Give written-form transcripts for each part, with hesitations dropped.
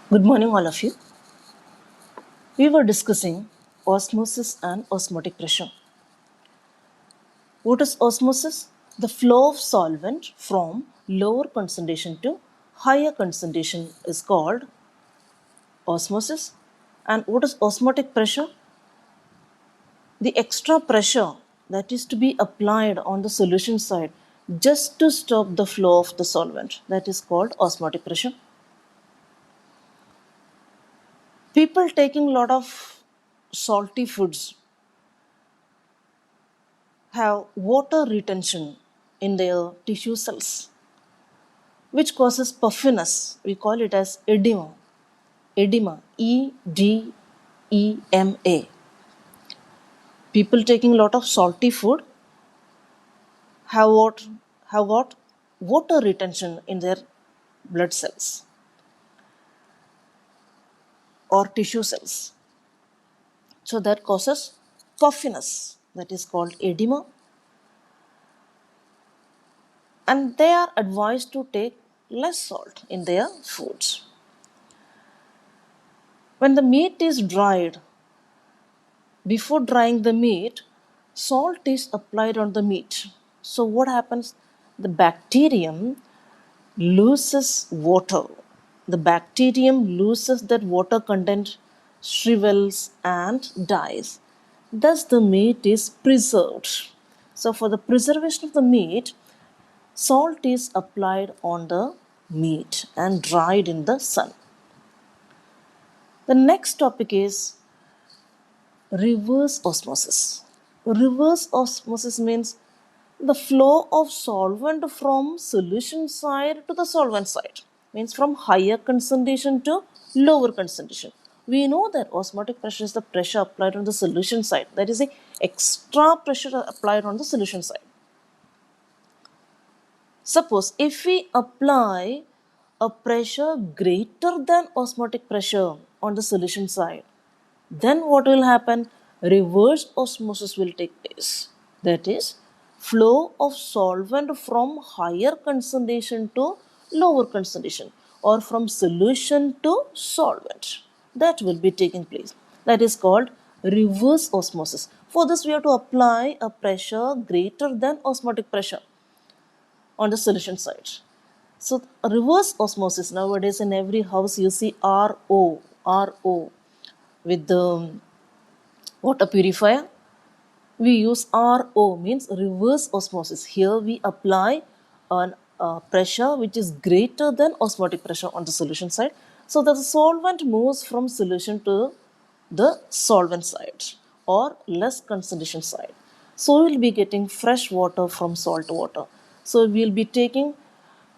Good morning, all of you. We were discussing osmosis and osmotic pressure. What is osmosis? The flow of solvent from lower concentration to higher concentration is called osmosis. And what is osmotic pressure? The extra pressure that is to be applied on the solution side just to stop the flow of the solvent. That is called osmotic pressure. People taking a lot of salty foods have water retention in their tissue cells, which causes puffiness. We call it as edema. Edema, EDEMA. People taking a lot of salty food have got water retention in their blood cells or tissue cells. So that causes puffiness, that is called edema, and they are advised to take less salt in their foods. When the meat is dried, before drying the meat, salt is applied on the meat. So, what happens? The bacterium loses water. The bacterium loses that water content, shrivels, and dies. Thus, the meat is preserved. So, for the preservation of the meat, salt is applied on the meat and dried in the sun. The next topic is reverse osmosis. Reverse osmosis means the flow of solvent from solution side to the solvent side, means from higher concentration to lower concentration. We know that osmotic pressure is the pressure applied on the solution side, that is the extra pressure applied on the solution side. Suppose if we apply a pressure greater than osmotic pressure on the solution side, then what will happen? Reverse osmosis will take place. That is, flow of solvent from higher concentration to lower concentration or from solution to solvent. That will be taking place. That is called reverse osmosis. For this, we have to apply a pressure greater than osmotic pressure on the solution side. So reverse osmosis, nowadays in every house you see RO with the water purifier. We use RO, means reverse osmosis. Here we apply a pressure which is greater than osmotic pressure on the solution side, so that the solvent moves from solution to the solvent side or less concentration side. So we will be getting fresh water from salt water. So we will be taking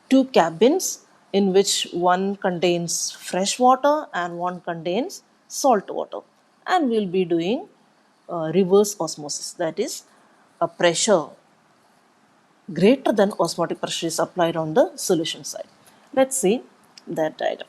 two cabins in which one contains fresh water and one contains salt water, and we'll be doing reverse osmosis, that is a pressure greater than osmotic pressure is applied on the solution side. Let's see that diagram.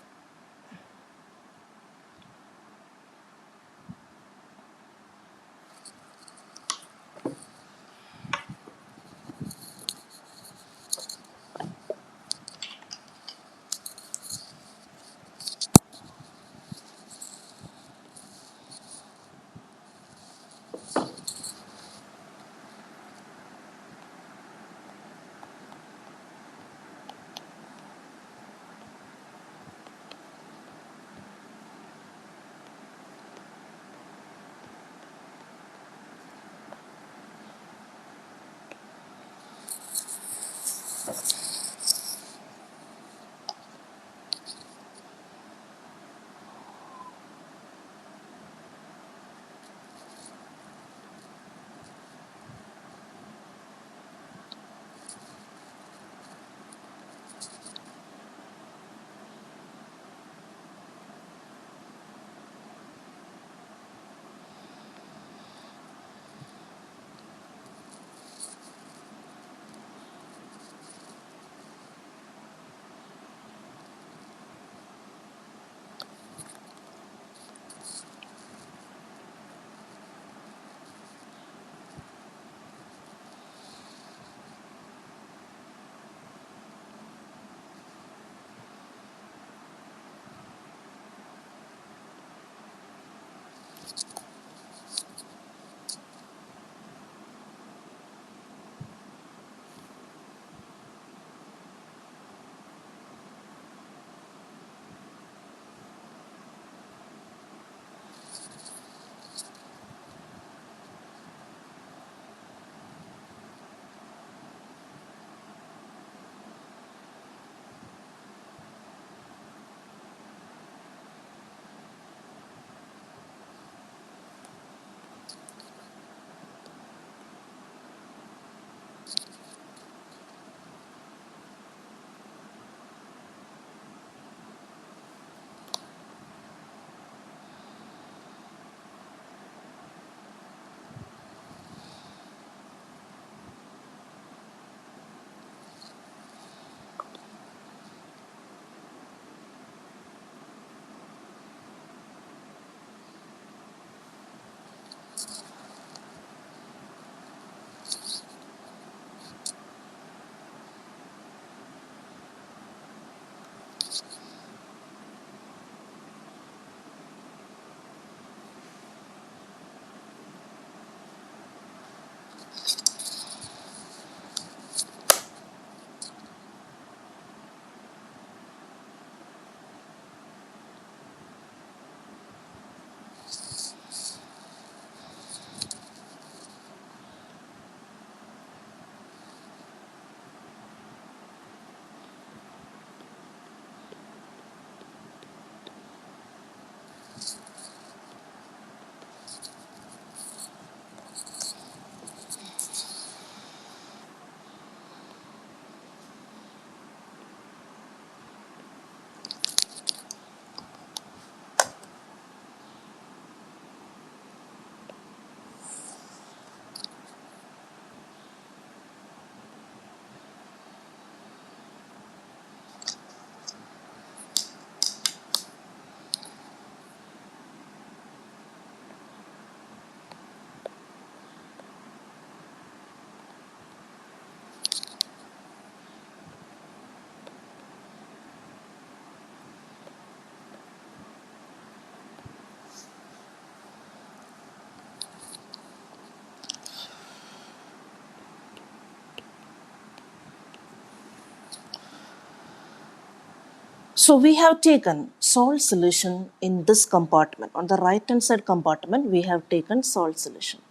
So we have taken salt solution in this compartment. On the right hand side compartment, we have taken salt solution.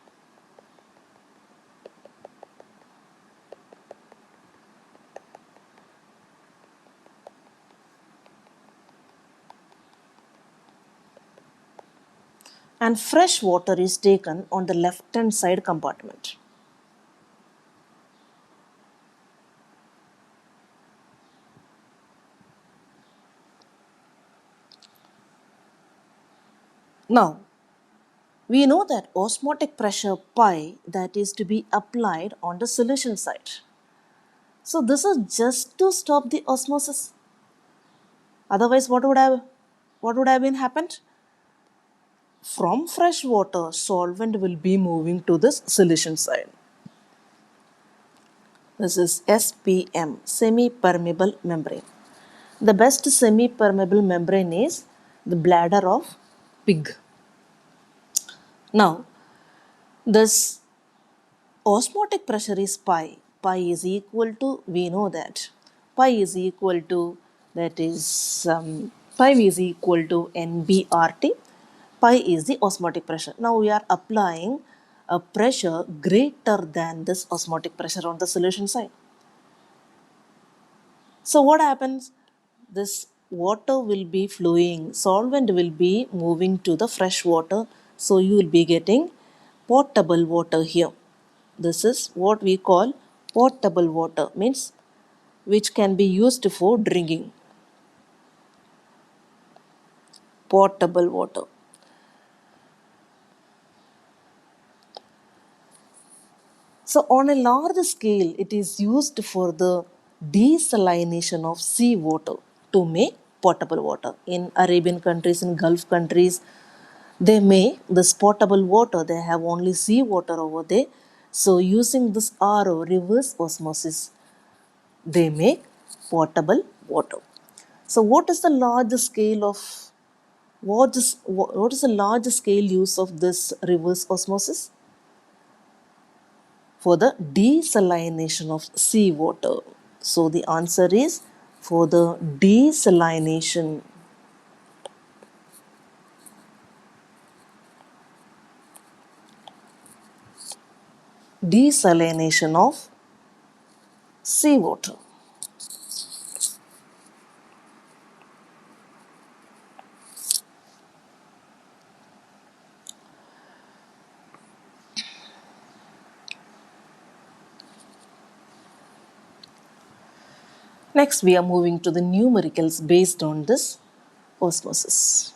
And fresh water is taken on the left hand side compartment. Now, we know that osmotic pressure pi that is to be applied on the solution side. So this is just to stop the osmosis. Otherwise, what would have been happened? From fresh water, solvent will be moving to this solution side. This is SPM, semi-permeable membrane. The best semi-permeable membrane is the bladder of pig. Now, this osmotic pressure is pi. Pi is equal to, we know that. Pi is equal to, that is, pi is equal to NBRT. Pi is the osmotic pressure. Now we are applying a pressure greater than this osmotic pressure on the solution side. So what happens? This water will be flowing, solvent will be moving to the fresh water. So you will be getting potable water here. This is what we call potable water, means which can be used for drinking. Potable water. So on a large scale, it is used for the desalination of seawater to make potable water. In Arabian countries, in Gulf countries, they make this potable water. They have only seawater over there. So using this RO, reverse osmosis, they make potable water. So what is the large scale use of this reverse osmosis? For the desalination of seawater. So the answer is for the desalination of seawater. Next, we are moving to the numericals based on this osmosis.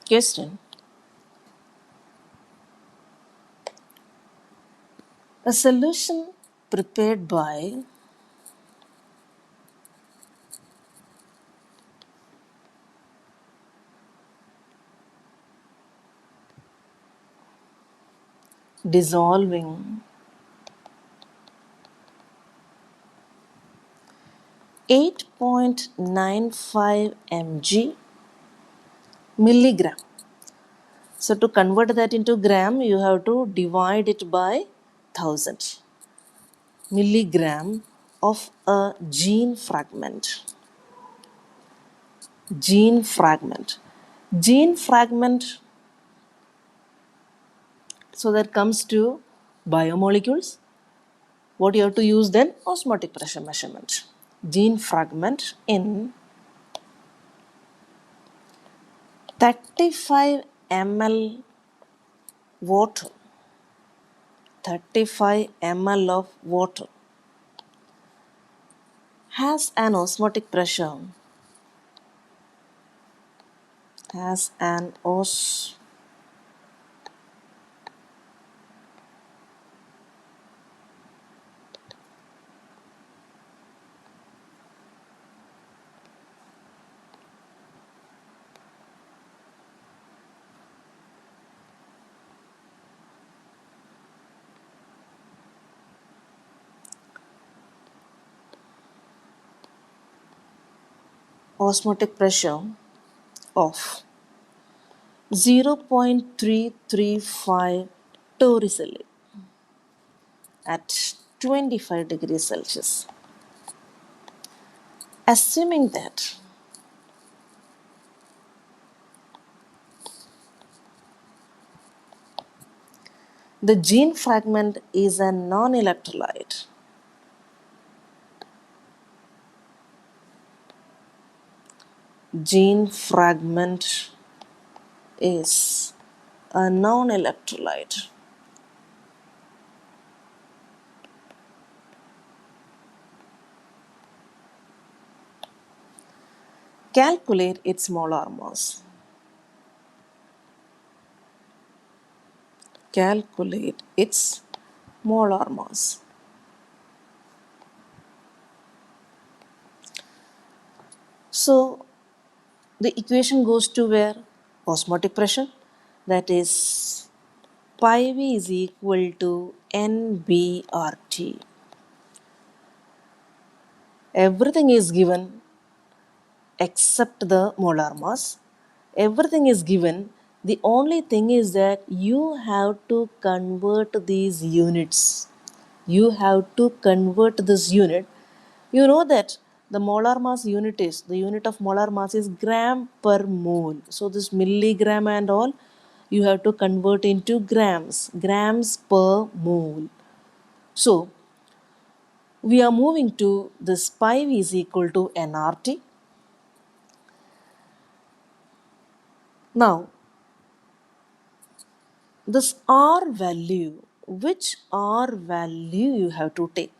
Question. A solution prepared by dissolving 8.95 mg milligram. So to convert that into gram, you have to divide it by 1000 milligram of a gene fragment. Gene fragment. Gene fragment, so that comes to biomolecules. What you have to use then? Osmotic pressure measurement. Gene fragment in 35 ml water. 35 ml of water has an osmotic pressure, has an os osmotic pressure of 0.335 torricelli at 25 degrees Celsius. Assuming that the gene fragment is a non-electrolyte, gene fragment is a non-electrolyte. Calculate its molar mass. Calculate its molar mass. So the equation goes to where? Osmotic pressure, that is pi v is equal to NBRT. Everything is given except the molar mass. Everything is given. The only thing is that you have to convert these units. You have to convert this unit. You know that the molar mass unit is, the unit of molar mass is gram per mole. So this milligram and all, you have to convert into grams, grams per mole. So we are moving to this pi v is equal to nRT. Now this R value, which R value you have to take?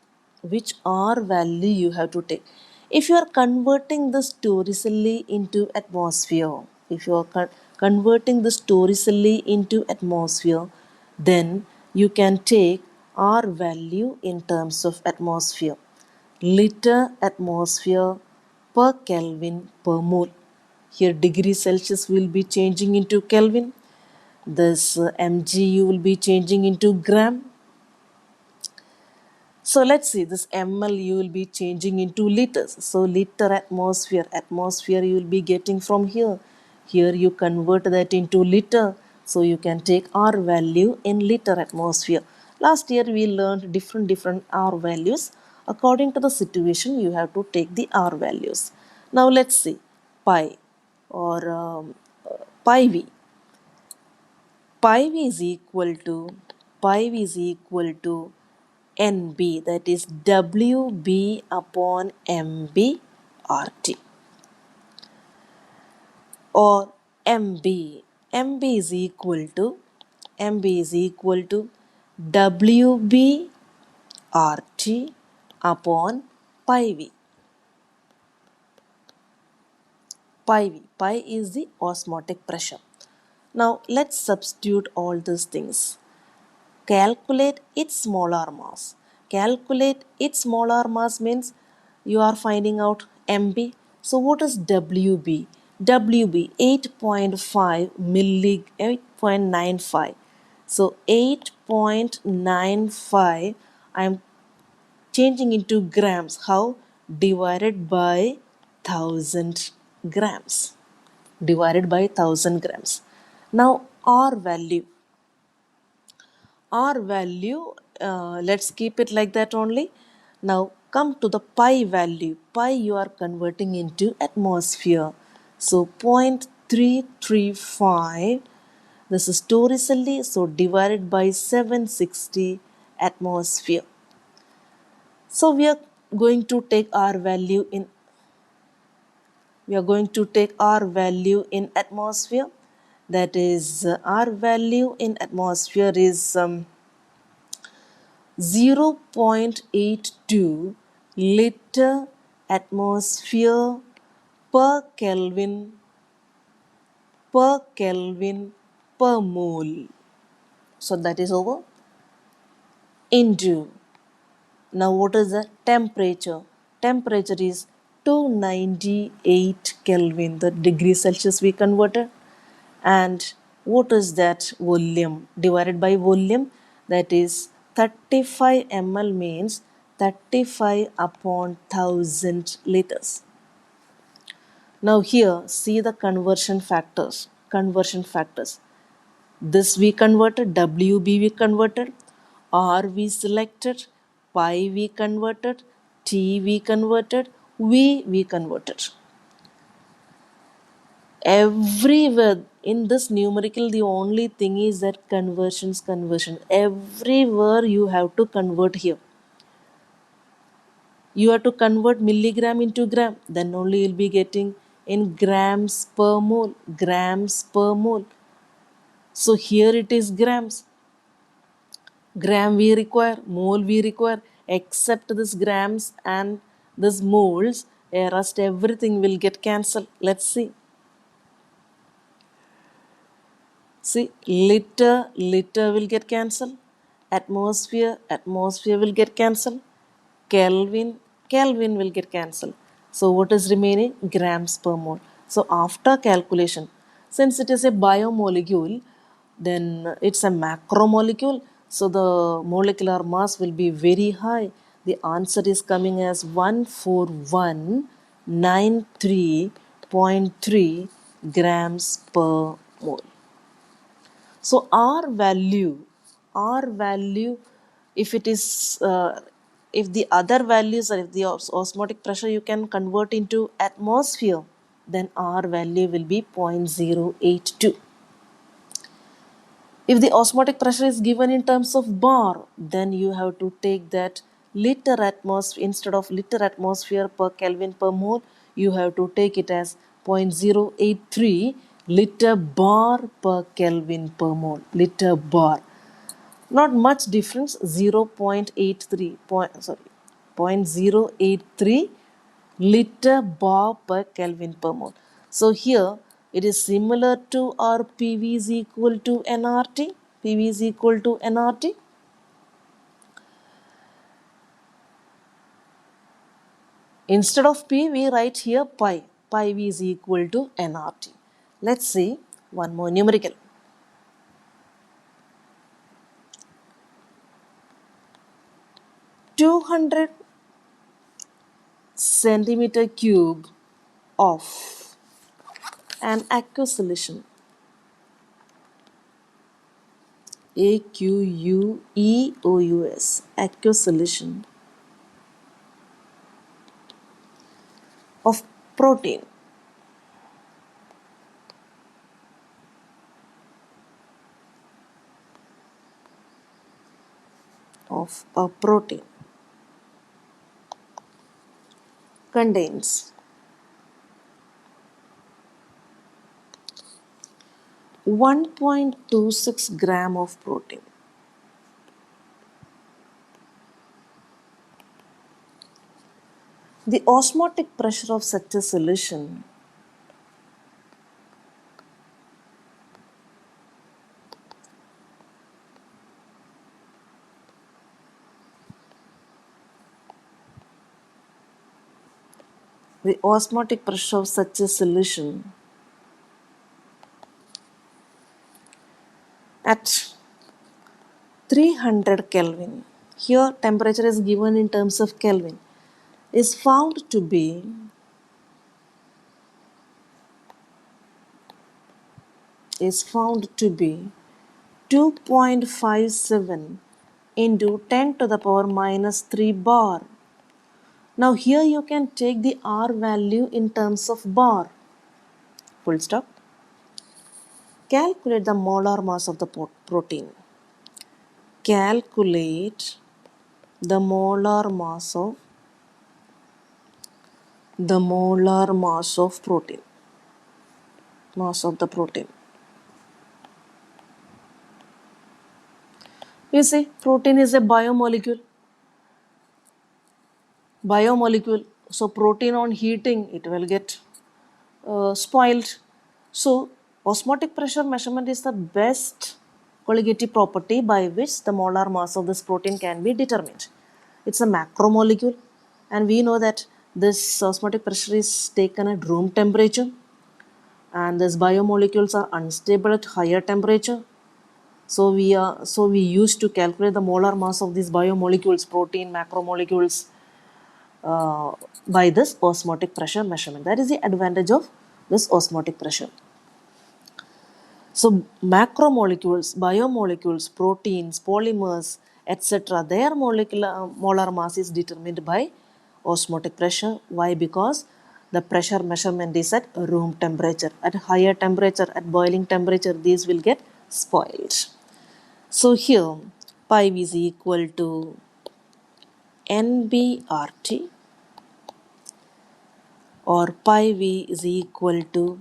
Which R value you have to take? If you are converting this torricelli into atmosphere, if you are converting this torricelli into atmosphere, then you can take R value in terms of atmosphere. Liter atmosphere per Kelvin per mole. Here degree Celsius will be changing into Kelvin. This mg you will be changing into gram. So let's see, this ml you will be changing into liters. So liter atmosphere, atmosphere you will be getting from here. Here you convert that into liter. So you can take R value in liter atmosphere. Last year we learned different R values. According to the situation you have to take the R values. Now let's see, pi or pi v. Pi v is equal to NB, that is WB upon MB RT, or MB is equal to WB RT upon pi v. Pi is the osmotic pressure. Now let's substitute all these things. Calculate its molar mass. Calculate its molar mass means you are finding out MB. So what is WB? WB 8.5 milli 8.95. So 8.95 I am changing into grams. How? Divided by 1000 grams. Divided by 1000 grams. Now R value. R value, let's keep it like that only. Now come to the pi value. Pi you are converting into atmosphere. So 0.335, this is torricelli, so divided by 760 atmosphere. So going to take R value in we are going to take R value in atmosphere. That is R value in atmosphere is 0.82 liter atmosphere per Kelvin per mole. So that is over into. Now what is the temperature? Temperature is 298 Kelvin, the degree Celsius we converted. And what is that volume? Divided by volume, that is 35 ml means 35 upon 1000 liters. Now here, see the conversion factors. Conversion factors. This we converted, WB we converted, R we selected, pi we converted, T we converted, V we converted. Everywhere in this numerical, the only thing is that conversion. Everywhere you have to convert here. You have to convert milligram into gram, then only you'll be getting in grams per mole, grams per mole. So here it is grams. Gram we require, mole we require, except this grams and this moles, rest everything will get cancelled. Let's see. See, liter will get cancelled. Atmosphere will get cancelled. Kelvin will get cancelled. So what is remaining? Grams per mole. So after calculation, since it is a biomolecule, then it's a macromolecule. So the molecular mass will be very high. The answer is coming as 14193.3 grams per mole. So R value, if it is, if the other values or if the osmotic pressure you can convert into atmosphere, then R value will be 0.082. If the osmotic pressure is given in terms of bar, then you have to take that liter atmosphere, instead of liter atmosphere per Kelvin per mole, you have to take it as 0.083 liter bar per Kelvin per mole. Liter bar. Not much difference, 0.83, zero point 0.083 liter bar per Kelvin per mole. So here it is similar to our PV is equal to nRT. PV is equal to nRT. Instead of P, we write here pi. Pi V is equal to nRT. Let's see one more numerical. 200 centimeter cube of an aqueous solution, aqueous, aqueous solution of protein, of a protein contains 1.26 gram of protein. The osmotic pressure of such a solution the osmotic pressure of such a solution at 300 Kelvin, here temperature is given in terms of Kelvin, is found to be 2.57 into 10 to the power minus 3 bar. Now here you can take the R value in terms of bar. Full stop. Calculate the molar mass of the protein. Calculate the molar mass of protein. Mass of the protein. You see, protein is a biomolecule. So protein on heating, it will get spoiled. So osmotic pressure measurement is the best colligative property by which the molar mass of this protein can be determined. It's a macromolecule, and we know that this osmotic pressure is taken at room temperature, and these biomolecules are unstable at higher temperature. So we used to calculate the molar mass of these biomolecules, protein, macromolecules, uh, by this osmotic pressure measurement. That is the advantage of this osmotic pressure. So macromolecules, biomolecules, proteins, polymers, etc., their molecular molar mass is determined by osmotic pressure. Why? Because the pressure measurement is at room temperature. At higher temperature, at boiling temperature, these will get spoiled. So here, pi is equal to NBRT, or pi v is equal to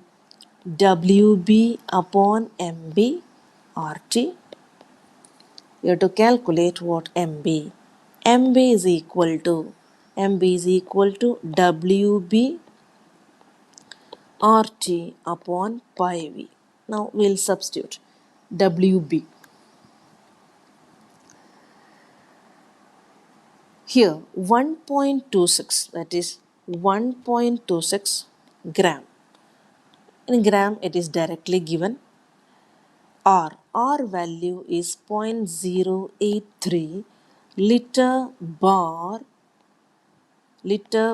WB upon MB RT. You have to calculate what MB. MB is equal to WB RT upon pi V. Now we'll substitute WB. Here 1.26, that is 1.26 gram. In gram it is directly given. R value is 0.083 liter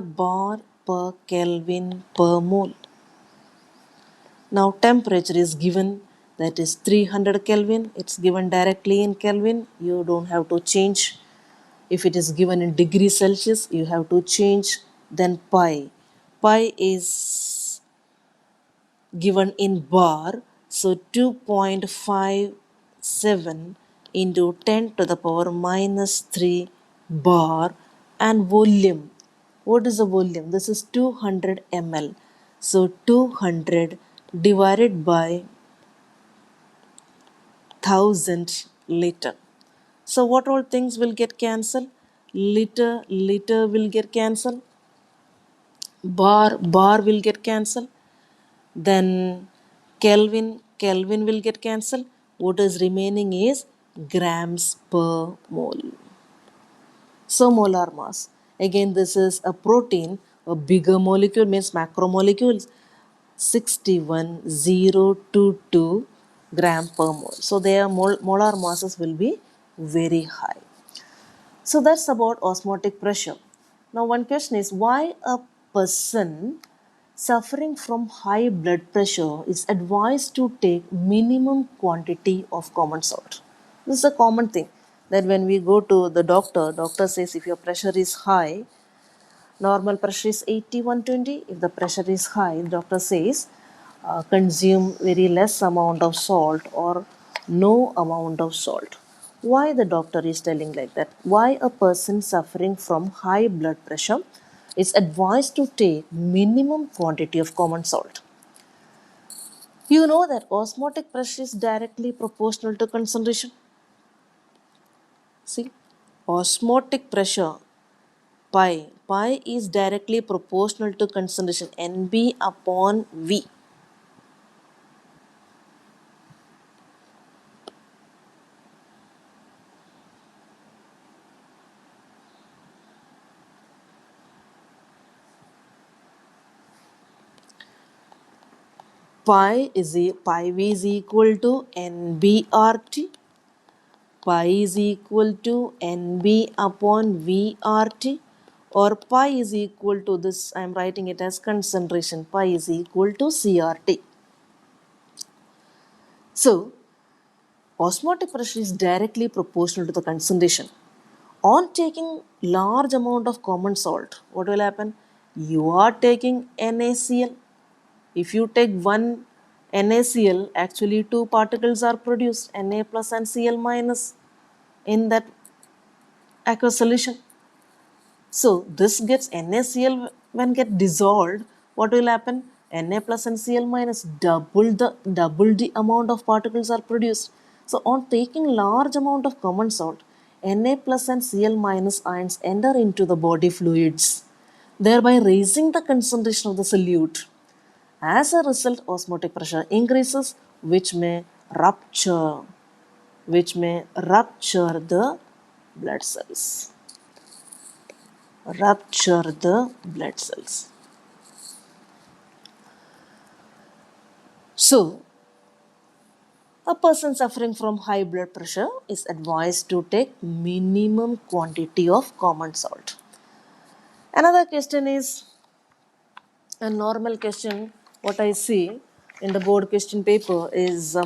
bar per Kelvin per mole. Now temperature is given, that is 300 Kelvin. It's given directly in Kelvin. You don't have to change. If it is given in degree Celsius, you have to change. Then pi. Pi is given in bar. So 2.57 into 10 to the power minus 3 bar. And volume. What is the volume? This is 200 ml. So 200 divided by 1000 liter. So what all things will get cancelled? Liter will get cancelled. Bar will get cancelled. Then Kelvin will get cancelled. What is remaining is grams per mole. So molar mass. Again, this is a protein, a bigger molecule means macromolecules, 61022 gram per mole. So their molar masses will be very high. So that's about osmotic pressure. Now one question is, why a person suffering from high blood pressure is advised to take minimum quantity of common salt? This is a common thing that when we go to the doctor says if your pressure is high, normal pressure is 80/120. If the pressure is high, the doctor says consume very less amount of salt or no amount of salt. Why the doctor is telling like that? Why a person suffering from high blood pressure is advised to take minimum quantity of common salt? You know that osmotic pressure is directly proportional to concentration. See, osmotic pressure pi is directly proportional to concentration NB upon V. Pi V is equal to NBRT. Pi is equal to NB upon VRT, or pi is equal to this, I am writing it as concentration. Pi is equal to CRT. So osmotic pressure is directly proportional to the concentration. On taking large amount of common salt, what will happen? You are taking NaCl. If you take one NaCl, actually two particles are produced, Na plus and Cl minus, in that aqueous solution. So this gets NaCl when get dissolved, what will happen? Na plus and Cl minus, double the amount of particles are produced. So on taking large amount of common salt, Na plus and Cl minus ions enter into the body fluids, thereby raising the concentration of the solute. As a result, osmotic pressure increases, which may rupture the blood cells. Rupture the blood cells. So, a person suffering from high blood pressure is advised to take minimum quantity of common salt. Another question is a normal question. What I see in the board question paper is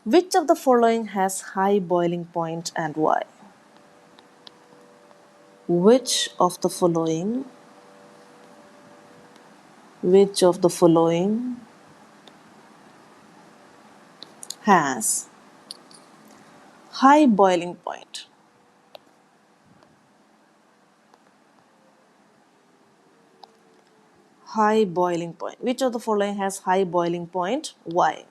which of the following has high boiling point and why? Which of the following, which of the following has high boiling point? High boiling point. Which of the following has high boiling point? Why?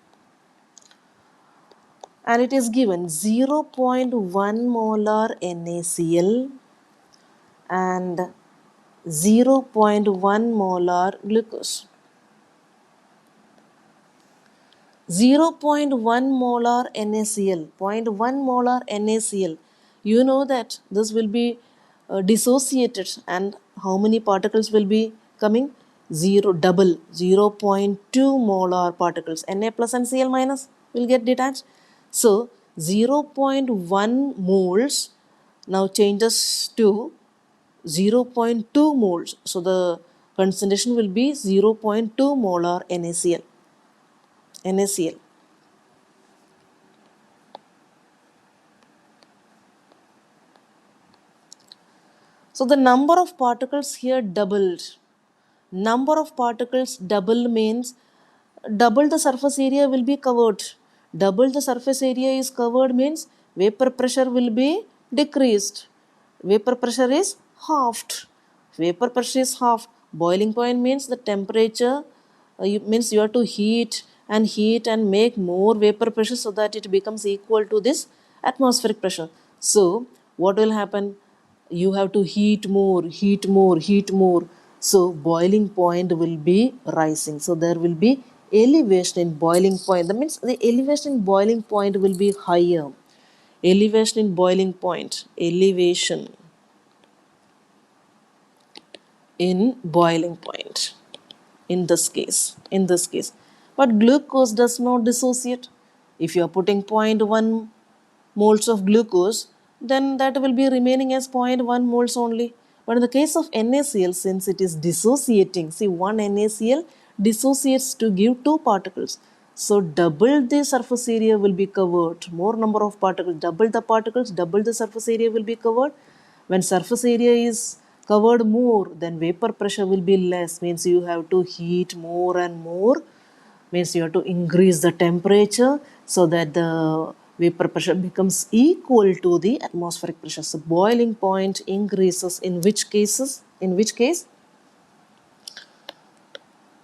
And it is given 0.1 molar NaCl and 0.1 molar glucose. 0.1 molar NaCl, zero point 0.1 molar NaCl. You know that this will be dissociated, and how many particles will be coming? Double, 0.2 molar particles. Na plus and Cl minus will get detached. So 0.1 moles now changes to 0.2 moles. So the concentration will be 0.2 molar NaCl. NaCl. So the number of particles here doubled. Number of particles double means double the surface area will be covered. Double the surface area is covered means vapor pressure will be decreased. Vapor pressure is halved. Vapor pressure is halved. Boiling point means the temperature means you have to heat and make more vapor pressure so that it becomes equal to this atmospheric pressure. So what will happen? You have to heat more. So boiling point will be rising. So there will be elevation in boiling point. That means the elevation in boiling point will be higher. Elevation in boiling point. Elevation in boiling point. In this case. But glucose does not dissociate. If you are putting zero point 0.1 moles of glucose, then that will be remaining as zero point 0.1 moles only. But in the case of NaCl, since it is dissociating, see, one NaCl dissociates to give two particles. So double the surface area will be covered. More number of particles, double the surface area will be covered. When surface area is covered more, then vapor pressure will be less. Means you have to heat more and more. Means you have to increase the temperature so that the vapor pressure becomes equal to the atmospheric pressure. So boiling point increases in which cases? In which case?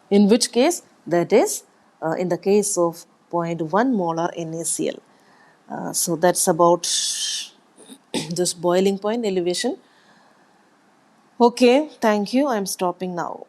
In which case? That is in the case of zero point 0.1 molar NaCl. So that's about this boiling point elevation. Okay, thank you. I'm stopping now.